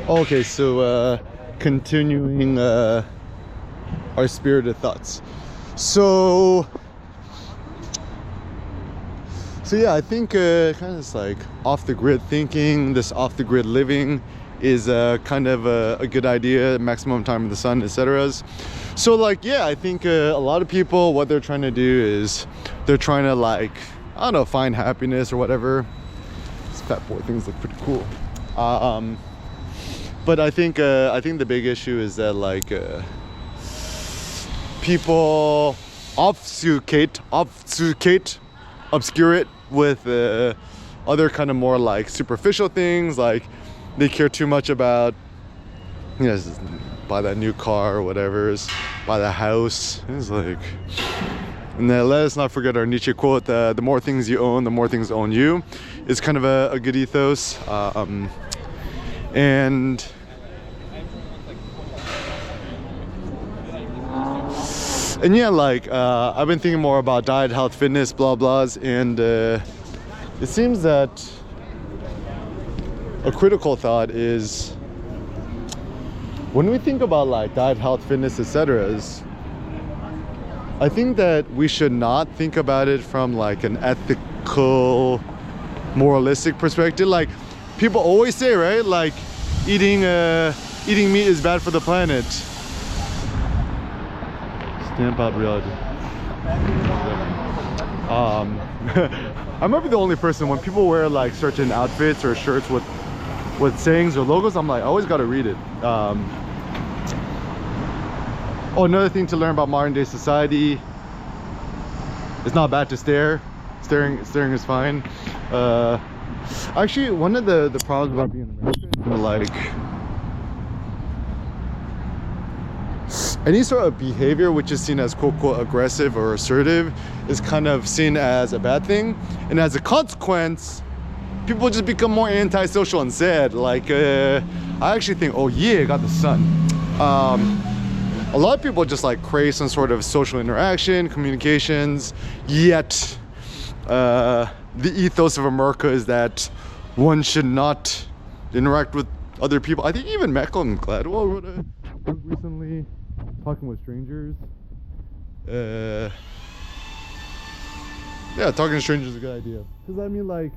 Okay, so continuing our spirited thoughts. So yeah, I think kind of this like off the grid thinking, this off the grid living is kind of a good idea. Maximum time in the sun, etc. So like, yeah, I think a lot of people, what they're trying to do is they're trying to, like, I don't know, find happiness or whatever. These fat boy things look pretty cool. But I think the big issue is that, like, people obfuscate, obscure it with other kind of more like superficial things. Like they care too much about, you know, buy that new car or whatever, buy the house. It's like, and then let us not forget our Nietzsche quote: "The more things you own, the more things own you." It's kind of a good ethos. And yeah, like I've been thinking more about diet, health, fitness, blah blahs, and it seems that a critical thought is when we think about like diet, health, fitness, etc. I think that we should not think about it from like an ethical, moralistic perspective. Like people always say, right? Like eating meat is bad for the planet. Stamp out reality. I might be the only person when people wear like certain outfits or shirts with sayings or logos, I'm like, I always got to read it. Oh, another thing to learn about modern day society: it's not bad to stare. Staring is fine. Actually, one of the problems about being American, like any sort of behavior which is seen as quote unquote aggressive or assertive is kind of seen as a bad thing, and as a consequence people just become more antisocial and sad. Like I actually think, oh yeah, I got the sun. A lot of people just like crave some sort of social interaction, communications, yet the ethos of America is that one should not interact with other people. I think even Malcolm Gladwell wrote a book recently, Talking with Strangers. Yeah, talking to strangers is a good idea. Because I mean, like,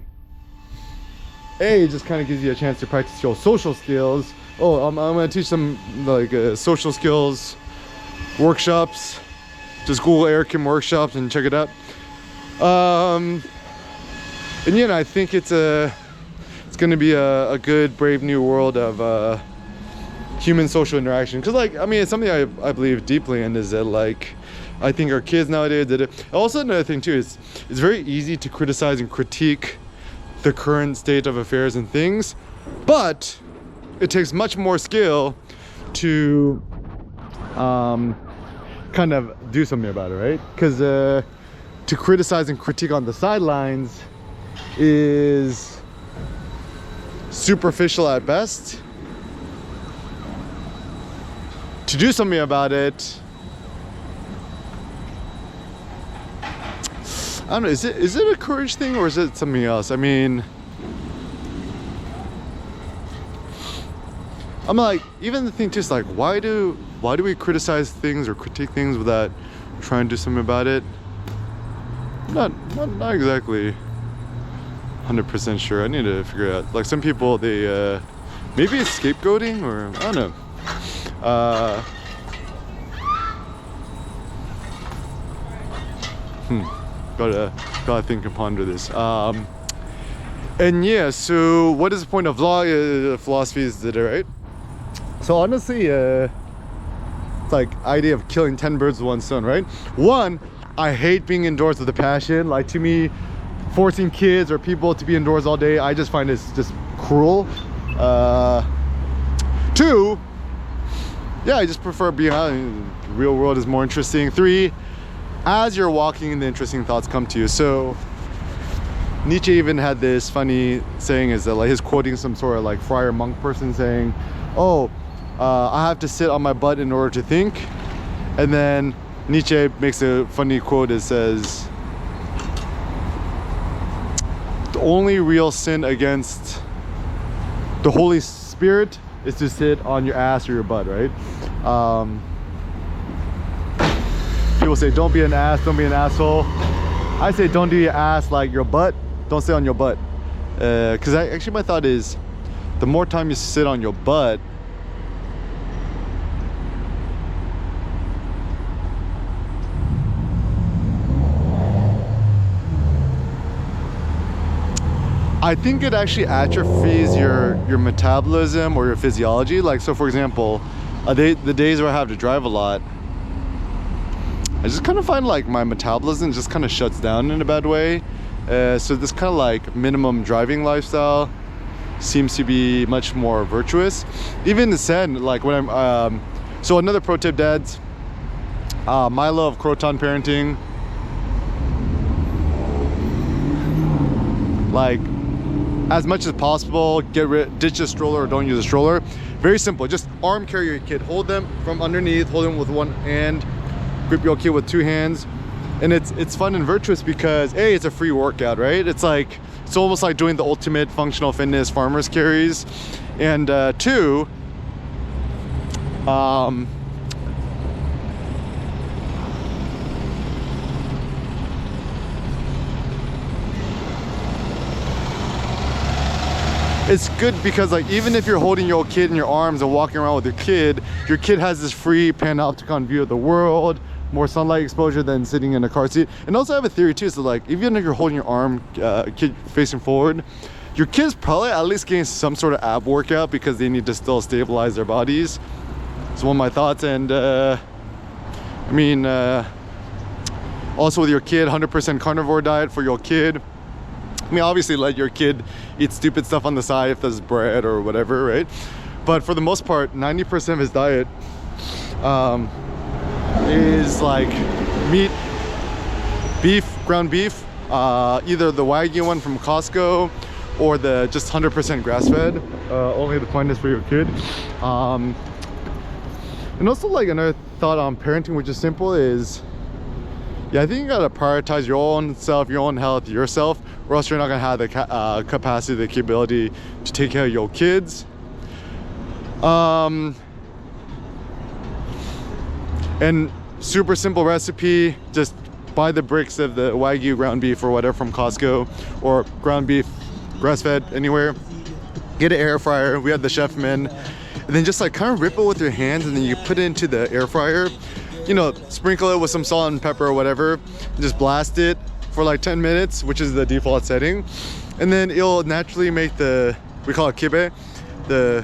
it just kind of gives you a chance to practice your social skills. Oh, I'm gonna teach some like social skills workshops. Just Google Eric Kim workshops and check it out. And yeah, I think it's gonna be a good, brave new world of human social interaction. Because like, I mean, it's something I believe deeply in, is that like, I think our kids nowadays did it. Also, another thing too is it's very easy to criticize and critique the current state of affairs and things, but it takes much more skill to kind of do something about it, right? Because to criticize and critique on the sidelines is superficial at best. To do something about it, I don't know, is it a courage thing or is it something else? I mean, I'm like, even the thing just like, why do we criticize things or critique things without trying to do something about it? Not exactly 100% sure. I need to figure it out. Like some people, they maybe it's scapegoating, or I don't know. Gotta think and ponder this. And yeah, so what is the point of law? Philosophy is it, right? So honestly, it's like idea of killing 10 birds with one stone, right? One, I hate being indoors with a passion. Like to me, forcing kids or people to be indoors all day, I just find it's just cruel. Two, yeah, I just prefer being out. The real world is more interesting. Three, as you're walking, the interesting thoughts come to you. So Nietzsche even had this funny saying, is that like he's quoting some sort of like friar monk person saying, oh, I have to sit on my butt in order to think. And then Nietzsche makes a funny quote that says, the only real sin against the Holy Spirit is to sit on your ass or your butt, right? People say don't be an ass, don't be an asshole. I say don't do your ass like your butt, don't sit on your butt. Because actually my thought is, the more time you sit on your butt, I think it actually atrophies your metabolism or your physiology. Like, so for example, the days where I have to drive a lot, I just kind of find like my metabolism just kind of shuts down in a bad way. So this kind of like minimum driving lifestyle seems to be much more virtuous. Even the said, like when I'm, so another pro tip, dads, Milo of Croton Parenting, like, as much as possible, ditch a stroller or don't use a stroller. Very simple, just arm carry your kid. Hold them from underneath, hold them with one hand, grip your kid with two hands. And it's fun and virtuous because A, it's a free workout, right? It's almost like doing the ultimate functional fitness farmer's carries. And two, it's good because like even if you're holding your kid in your arms and walking around with your kid has this free panopticon view of the world, more sunlight exposure than sitting in a car seat. And also I have a theory too, so like even if you're holding your arm, kid facing forward, your kid's probably at least getting some sort of ab workout because they need to still stabilize their bodies. It's one of my thoughts. And I mean, also with your kid, 100% carnivore diet for your kid. I mean, obviously let your kid eat stupid stuff on the side if there's bread or whatever, right? But for the most part, 90% of his diet is like meat, beef, ground beef, either the Wagyu one from Costco or the just 100% grass-fed. Only the finest for your kid. And also like another thought on parenting, which is simple, is yeah, I think you gotta prioritize your own self, your own health, yourself, or else you're not gonna have the capacity, the capability to take care of your kids. And super simple recipe, just buy the bricks of the Wagyu ground beef or whatever from Costco, or ground beef, grass-fed, anywhere. Get an air fryer, we have the Chef Min, and then just like kind of rip it with your hands, and then you put it into the air fryer. You know, sprinkle it with some salt and pepper or whatever, just blast it for like 10 minutes, which is the default setting. And then it'll naturally make we call it kibe, the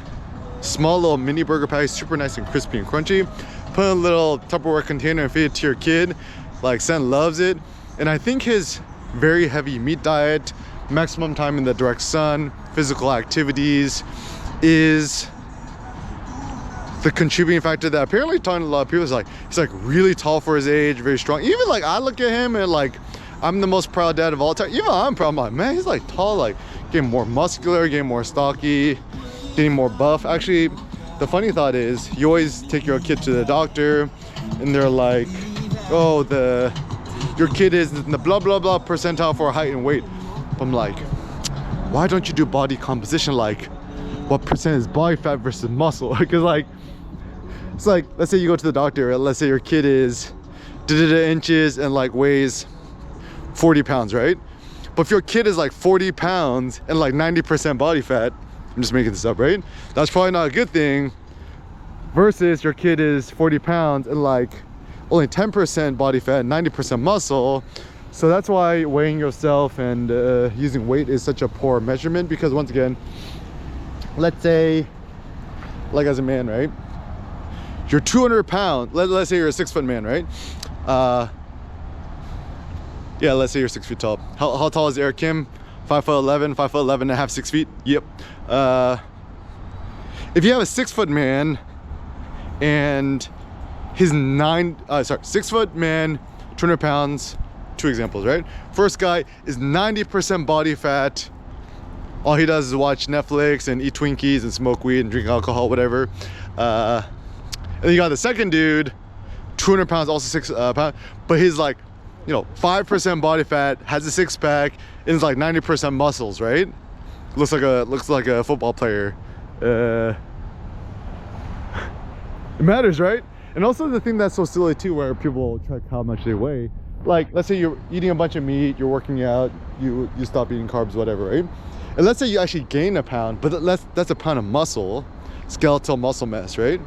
small little mini burger patty, super nice and crispy and crunchy. Put in a little Tupperware container and feed it to your kid. Like, Sen loves it. And I think his very heavy meat diet, maximum time in the direct sun, physical activities is the contributing factor that apparently talking to a lot of people is like, he's like really tall for his age, very strong. Even like I look at him and like, I'm the most proud dad of all time. Even I'm proud, I'm like, man, he's like tall, like getting more muscular, getting more stocky, getting more buff. Actually, the funny thought is you always take your kid to the doctor and they're like, oh, your kid is in the blah, blah, blah percentile for height and weight. I'm like, why don't you do body composition? Like what percent is body fat versus muscle? Because like, it's like, let's say you go to the doctor, let's say your kid is inches and like weighs 40 pounds, right? But if your kid is like 40 pounds and like 90% body fat, I'm just making this up, right? That's probably not a good thing. Versus your kid is 40 pounds and like only 10% body fat, 90% muscle. So that's why weighing yourself and using weight is such a poor measurement, because once again, let's say, like as a man, right? You're 200 pounds. Let's say you're a 6 foot man, right? Yeah, let's say you're 6 feet tall. How tall is Eric Kim? 5'11", 5'11" and a half, 6 feet. Yep. If you have a 6 foot man and his 6 foot man, 200 pounds, two examples, right? First guy is 90% body fat. All he does is watch Netflix and eat Twinkies and smoke weed and drink alcohol, whatever. And then you got the second dude, 200 pounds, also 6 pounds, but he's like, you know, 5% body fat, has a six pack, and is like 90% muscles, right? Looks like a football player. It matters, right? And also the thing that's so silly too, where people track how much they weigh. Like, let's say you're eating a bunch of meat, you're working out, you stop eating carbs, whatever, right? And let's say you actually gain a pound, but that's a pound of muscle, skeletal muscle mass, right?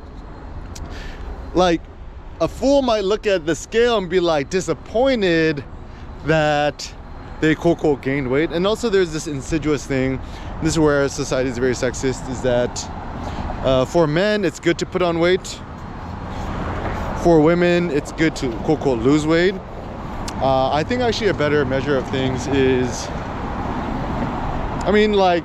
Like, a fool might look at the scale and be like disappointed that they quote gained weight. And also there's this insidious thing, this is where society is very sexist, is that for men it's good to put on weight. For women it's good to quote lose weight. I think actually a better measure of things is, I mean, like,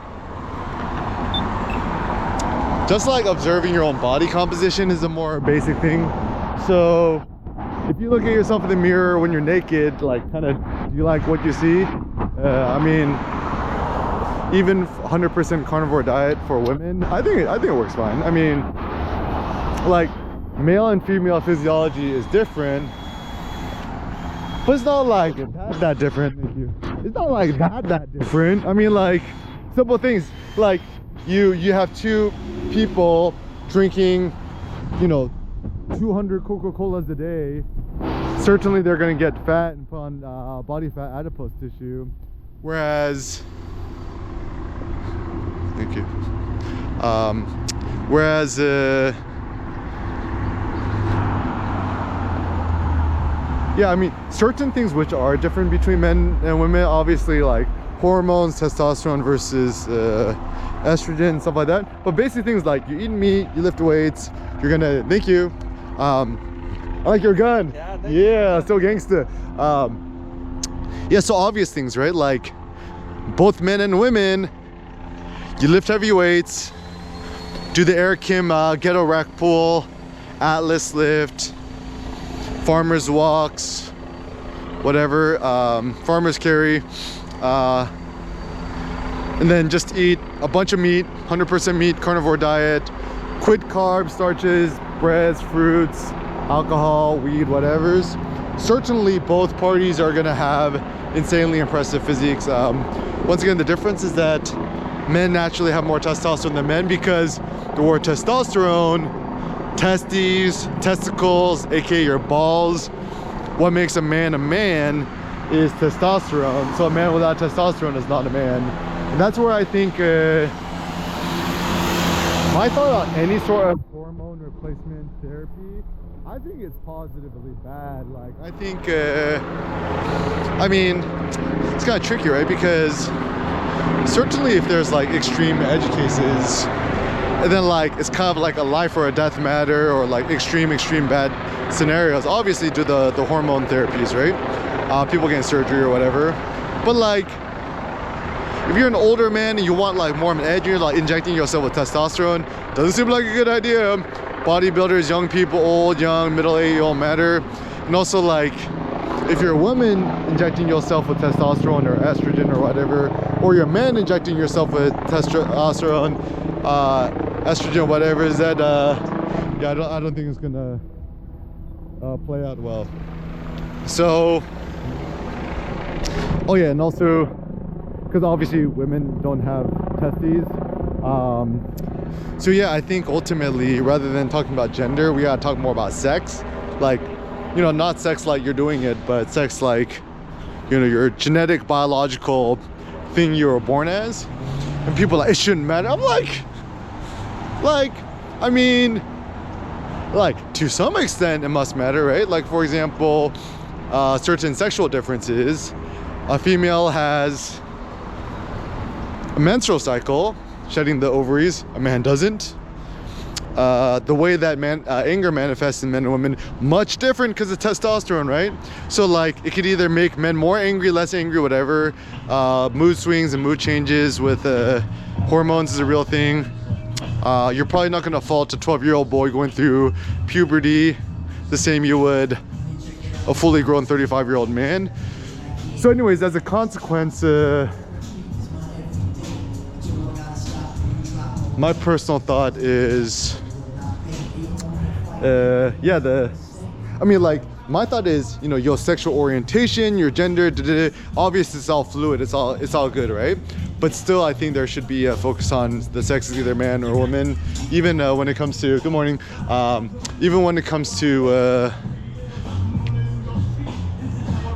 just like observing your own body composition is a more basic thing. So if you look at yourself in the mirror when you're naked, like, kind of, do you like what you see? I mean, even 100% carnivore diet for women, I think it works fine. I mean, like, male and female physiology is different, but it's not like that different. Thank you. It's not like that different. I mean, like, simple things, like you have two people drinking, you know, 200 Coca-Colas a day. Certainly they're going to get fat and put on body fat adipose tissue, whereas, thank you, whereas yeah, I mean, certain things which are different between men and women, obviously, like hormones, testosterone versus estrogen, stuff like that. But basic things like you eat meat, you lift weights, you're gonna, thank you. I like your gun. Yeah, so gangsta. Yeah, so obvious things, right? Like, both men and women, you lift heavy weights, do the Eric Kim ghetto rack pull, Atlas lift, farmers walks, whatever, farmers carry, and then just eat a bunch of meat, 100% meat, carnivore diet, quit carbs, starches, breads, fruits, alcohol, weed, whatevers. Certainly both parties are gonna have insanely impressive physiques. Once again, the difference is that men naturally have more testosterone than men, because the word testosterone, testes, testicles, aka your balls, what makes a man is testosterone. So a man without testosterone is not a man. And that's where I think my thought on any sort of hormone replacement therapy, I think it's positively bad. Like, I think I mean, it's kind of tricky, right? Because certainly if there's like extreme edge cases, and then like it's kind of like a life or a death matter, or like extreme bad scenarios, obviously do the hormone therapies, right? People getting surgery or whatever. But like, if you're an older man and you want like more of an edge, you're like injecting yourself with testosterone, doesn't seem like a good idea. Bodybuilders, young people, old, young, middle-aged, it don't matter. And also, like, if you're a woman injecting yourself with testosterone or estrogen or whatever, or you're a man injecting yourself with testosterone, estrogen, whatever, is that yeah, I don't think it's gonna play out well. So, oh yeah, and also because obviously women don't have testes, so yeah, I think ultimately, rather than talking about gender, we gotta talk more about sex. Like, you know, not sex like you're doing it, but sex like, you know, your genetic biological thing you were born as. And people are like, it shouldn't matter. I'm like, I mean, like, to some extent it must matter, right? Like, for example, certain sexual differences. A female has a menstrual cycle, shedding the ovaries, a man doesn't. The way that anger manifests in men and women, much different because of testosterone, right? So like, it could either make men more angry, less angry, whatever. Mood swings and mood changes with hormones is a real thing. You're probably not gonna fall to a 12-year-old boy going through puberty the same you would a fully grown 35-year-old man. So anyways, as a consequence, my personal thought is, yeah, I mean, like, my thought is, you know, your sexual orientation, your gender, obviously it's all fluid, it's all good, right? but still I think there should be a focus on the sex, either man or woman, even when it comes to, good morning, even when it comes to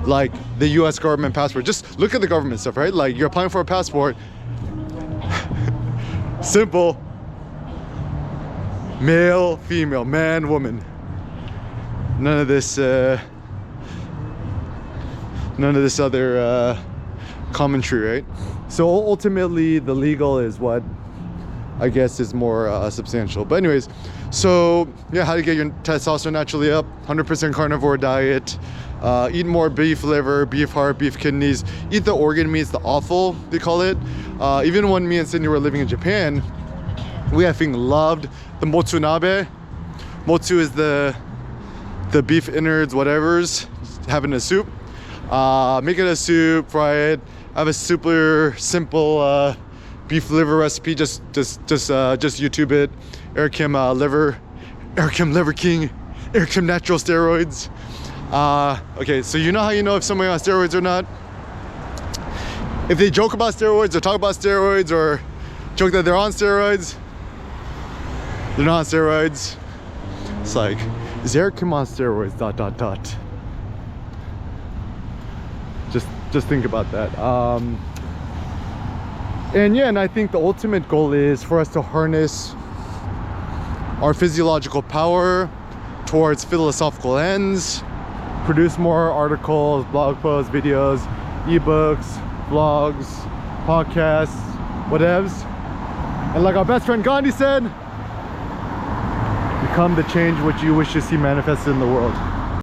like the US government passport. Just look at the government stuff, right? Like you're applying for a passport, simple, male, female, man, woman. None of this other commentary, right? So ultimately the legal is what I guess is more substantial. But anyways, so yeah, how to get your testosterone naturally up: 100% carnivore diet, eat more beef liver, beef heart, beef kidneys, eat the organ meats, the offal they call it. Even when me and Sydney were living in Japan, we I think loved the motsunabe. Motsu is the beef innards, whatever's, having a soup. Make it a soup, fry it. I have a super simple beef liver recipe. Just YouTube it. Eric Kim liver, Eric Kim Liver King, Eric Kim natural steroids. Okay, so you know how you know if somebody on steroids or not? If they joke about steroids or talk about steroids or joke that they're on steroids, they're not on steroids. It's like, is Eric Kim on steroids? ... Just think about that. And yeah, and I think the ultimate goal is for us to harness our physiological power towards philosophical ends, produce more articles, blog posts, videos, ebooks, vlogs, podcasts, whatevs. And like our best friend Gandhi said, become the change which you wish to see manifested in the world.